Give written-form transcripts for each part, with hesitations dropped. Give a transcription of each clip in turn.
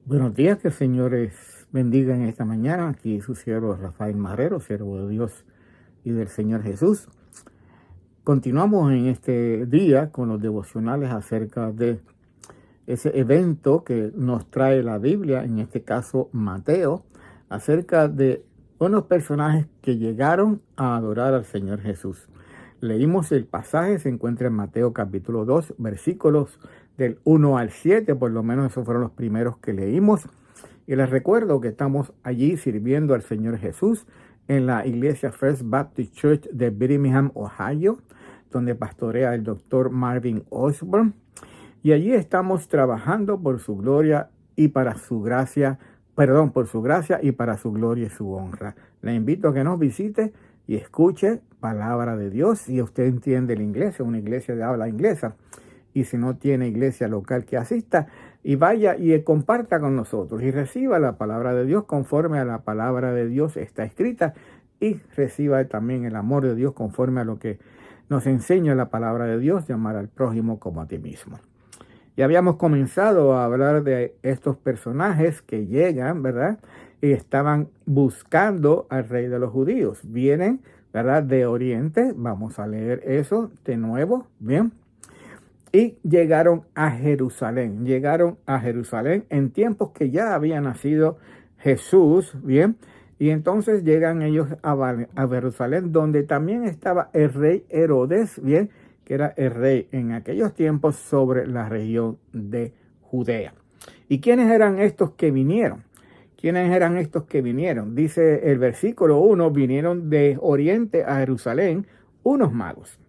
Buenos días, que el Señor les bendiga en esta mañana. Aquí su siervo Rafael Marrero, siervo de Dios y del Señor Jesús. Continuamos en este día con los devocionales acerca de ese evento que nos trae la Biblia, en este caso Mateo, acerca de unos personajes que llegaron a adorar al Señor Jesús. Leímos el pasaje, se encuentra en Mateo capítulo 2, versículos del 1 al 7, por lo menos esos fueron los primeros que leímos. Y les recuerdo que estamos allí sirviendo al Señor Jesús en la iglesia First Baptist Church de Birmingham, Ohio, donde pastorea el doctor Marvin Osborne. Y allí estamos trabajando por su gloria y para su gracia, por su gracia y para su gloria y su honra. Le invito a que nos visite y escuche palabra de Dios. Si usted entiende el inglés, es una iglesia de habla inglesa, y si no tiene iglesia local, que asista y vaya y comparta con nosotros y reciba la palabra de Dios conforme a la palabra de Dios está escrita, y reciba también el amor de Dios conforme a lo que nos enseña la palabra de Dios, de amar al prójimo como a ti mismo. Ya habíamos comenzado a hablar de estos personajes que llegan, ¿verdad? Y estaban buscando al rey de los judíos. Vienen, ¿verdad?, de Oriente. Vamos a leer eso de nuevo, ¿bien? Y llegaron a Jerusalén. Llegaron a Jerusalén en tiempos que ya había nacido Jesús, ¿bien? Y entonces llegan ellos a Jerusalén, donde también estaba el rey Herodes, ¿bien?, que era el rey en aquellos tiempos sobre la región de Judea. ¿Y quiénes eran estos que vinieron? ¿Quiénes eran estos que vinieron? Dice el versículo 1, vinieron de Oriente a Jerusalén unos magos.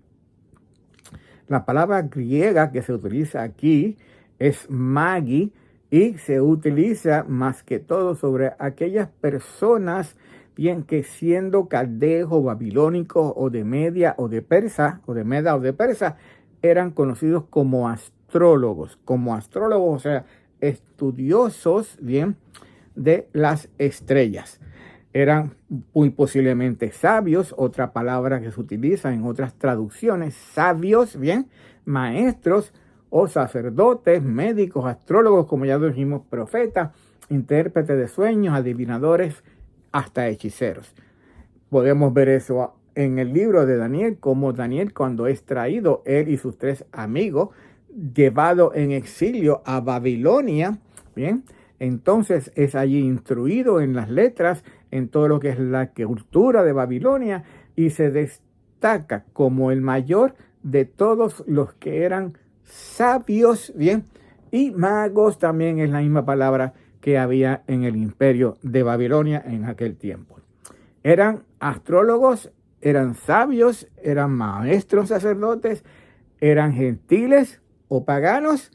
La palabra griega que se utiliza aquí es magi, y se utiliza más que todo sobre aquellas personas, bien que siendo caldeos o babilónicos o de Media o de Persa, o de Meda o de Persa, eran conocidos como astrólogos, o sea, estudiosos, bien, de las estrellas. Eran muy posiblemente sabios, otra palabra que se utiliza en otras traducciones, sabios, bien, maestros o sacerdotes, médicos, astrólogos, como ya dijimos, profetas, intérpretes de sueños, adivinadores, hasta hechiceros. Podemos ver eso en el libro de Daniel, como Daniel, cuando es traído, él y sus 3 amigos, llevado en exilio a Babilonia, bien, entonces es allí instruido en las letras, en todo lo que es la cultura de Babilonia, y se destaca como el mayor de todos los que eran sabios, bien, y magos también es la misma palabra que había en el imperio de Babilonia en aquel tiempo. Eran astrólogos, eran sabios, eran maestros sacerdotes, eran gentiles o paganos,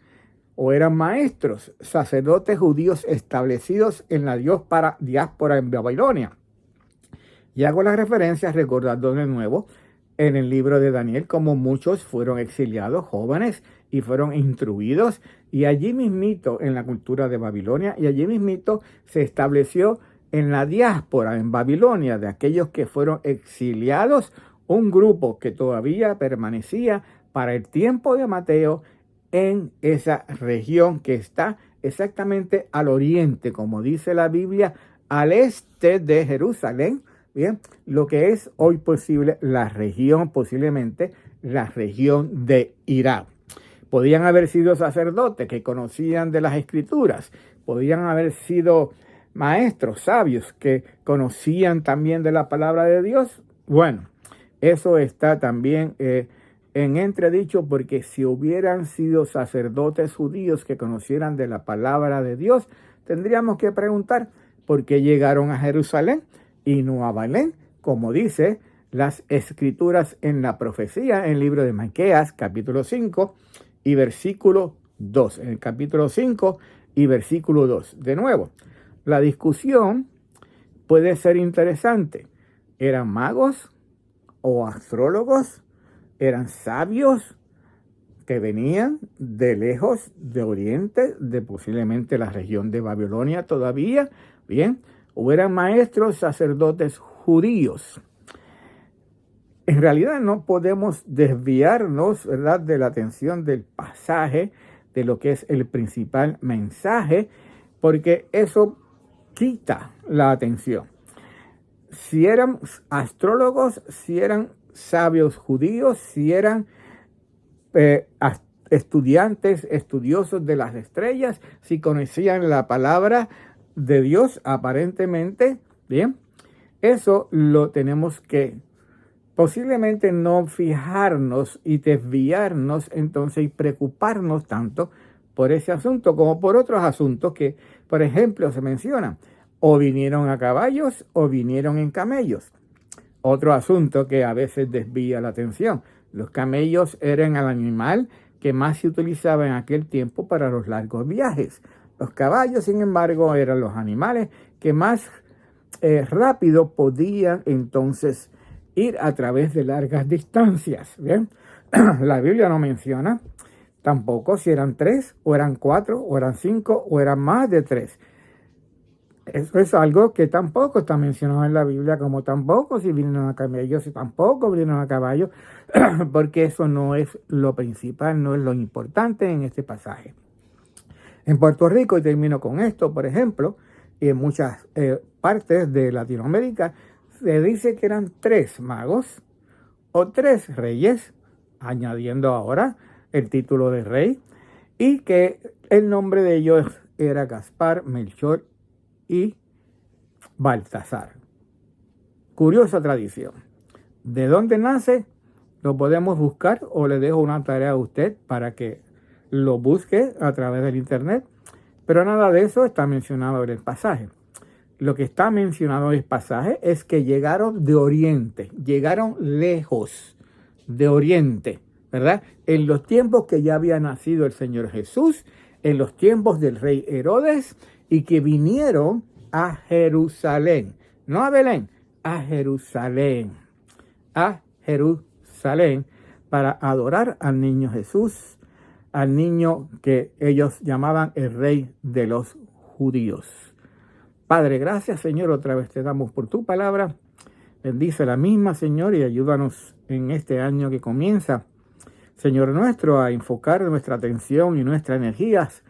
o eran maestros sacerdotes judíos establecidos en la diáspora en Babilonia. Y hago las referencias recordando de nuevo en el libro de Daniel como muchos fueron exiliados jóvenes y fueron instruidos, y allí mismito en la cultura de Babilonia, y allí mismito se estableció en la diáspora en Babilonia de aquellos que fueron exiliados, un grupo que todavía permanecía para el tiempo de Mateo en esa región que está exactamente al oriente, como dice la Biblia, al este de Jerusalén, bien, lo que es hoy posible la región, posiblemente la región de Irak. Podían haber sido sacerdotes que conocían de las escrituras, podían haber sido maestros sabios que conocían también de la palabra de Dios. Bueno, eso está también en entredicho, porque si hubieran sido sacerdotes judíos que conocieran de la palabra de Dios, tendríamos que preguntar por qué llegaron a Jerusalén y no a Belén, como dice las escrituras en la profecía, en el libro de Miqueas, capítulo 5 y versículo 2. En el capítulo 5 y versículo 2. De nuevo, la discusión puede ser interesante. ¿Eran magos o astrólogos? ¿Eran sabios que venían de lejos, de Oriente, de posiblemente la región de Babilonia todavía? Bien, o eran maestros sacerdotes judíos. En realidad no podemos desviarnos, ¿verdad?, de la atención del pasaje, de lo que es el principal mensaje, porque eso quita la atención. Si eran astrólogos, si eran sabios judíos, si eran estudiantes, estudiosos de las estrellas, si conocían la palabra de Dios aparentemente, bien, eso lo tenemos que posiblemente no fijarnos y desviarnos entonces y preocuparnos tanto por ese asunto como por otros asuntos que, por ejemplo, se mencionan, o vinieron a caballos o vinieron en camellos. Otro asunto que a veces desvía la atención. Los camellos eran el animal que más se utilizaba en aquel tiempo para los largos viajes. Los caballos, sin embargo, eran los animales que más rápido podían entonces ir a través de largas distancias. ¿Bien? La Biblia no menciona tampoco si eran 3 o eran 4 o eran 5 o eran más de 3. Eso es algo que tampoco está mencionado en la Biblia, como tampoco si vinieron a camellos, si tampoco vinieron a caballos, porque eso no es lo principal, no es lo importante en este pasaje. En Puerto Rico, y termino con esto, por ejemplo, y en muchas partes de Latinoamérica, se dice que eran 3 magos o 3 reyes, añadiendo ahora el título de rey, y que el nombre de ellos era Gaspar, Melchor y Baltasar. Curiosa tradición. ¿De dónde nace? Lo podemos buscar o le dejo una tarea a usted para que lo busque a través del internet, pero nada de eso está mencionado en el pasaje. Lo que está mencionado en el pasaje es que llegaron de Oriente, llegaron lejos de Oriente, ¿verdad? En los tiempos que ya había nacido el Señor Jesús, en los tiempos del rey Herodes, y que vinieron a Jerusalén, no a Belén, a Jerusalén, para adorar al niño Jesús, al niño que ellos llamaban el rey de los judíos. Padre, gracias, Señor, otra vez te damos por tu palabra. Bendice la misma, Señor, y ayúdanos en este año que comienza, Señor nuestro, a enfocar nuestra atención y nuestras energías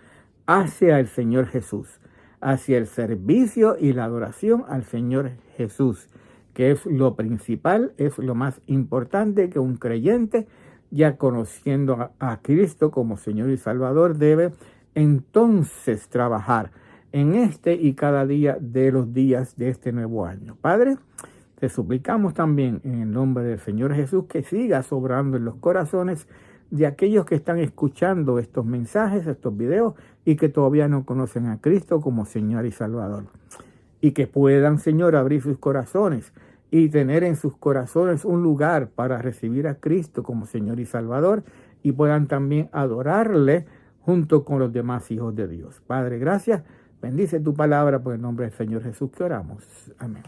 hacia el Señor Jesús, hacia el servicio y la adoración al Señor Jesús, que es lo principal, es lo más importante que un creyente, ya conociendo a Cristo como Señor y Salvador, debe entonces trabajar en este y cada día de los días de este nuevo año. Padre, te suplicamos también en el nombre del Señor Jesús que sigas obrando en los corazones de aquellos que están escuchando estos mensajes, estos videos y que todavía no conocen a Cristo como Señor y Salvador. Y que puedan, Señor, abrir sus corazones y tener en sus corazones un lugar para recibir a Cristo como Señor y Salvador y puedan también adorarle junto con los demás hijos de Dios. Padre, gracias. Bendice tu palabra por el nombre del Señor Jesús que oramos. Amén.